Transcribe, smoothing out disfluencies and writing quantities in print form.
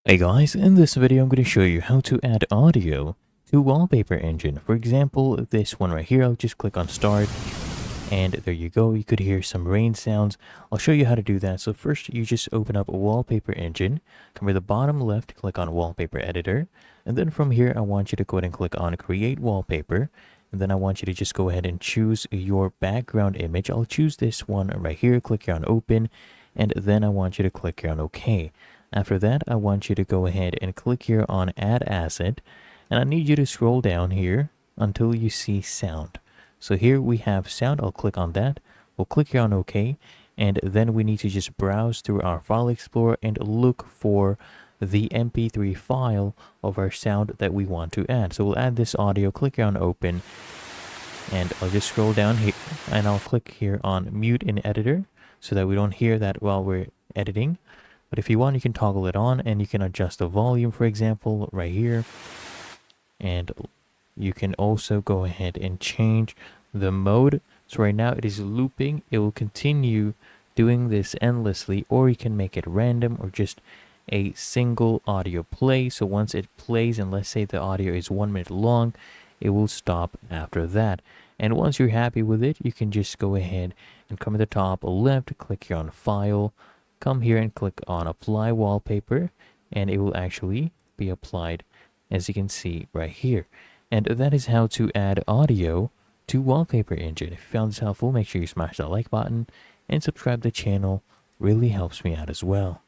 Hey guys, in this video I'm going to show you how to add audio to Wallpaper Engine. For example, this one right here, I'll just click on start and there you go. You could hear some rain sounds. I'll show you how to do that. So first you just open up a Wallpaper Engine, come to the bottom left, click on Wallpaper Editor, and then from here I want you to go ahead and click on Create Wallpaper. And then I want you to just go ahead and choose your background image. I'll choose this one right here, click here on Open, and then I want you to click here on OK. After that, I want you to go ahead and click here on Add Asset, and I need you to scroll down here until you see Sound. So here we have Sound. I'll click on that. We'll click here on OK, and then we need to just browse through our File Explorer and look for the MP3 file of our sound that we want to add. So we'll add this audio, click here on Open, and I'll just scroll down here, and I'll click here on Mute in Editor so that we don't hear that while we're editing. But if you want, you can toggle it on and you can adjust the volume, for example, right here. And you can also go ahead and change the mode. So right now it is looping. It will continue doing this endlessly, or you can make it random or just a single audio play. So once it plays, and let's say the audio is 1 minute long, it will stop after that. And once you're happy with it, you can just go ahead and come to the top left, click here on File, come here and click on Apply Wallpaper, and it will actually be applied, as you can see right here. And that is how to add audio to Wallpaper Engine. If you found this helpful, make sure you smash that like button and subscribe to the channel. Really helps me out as well.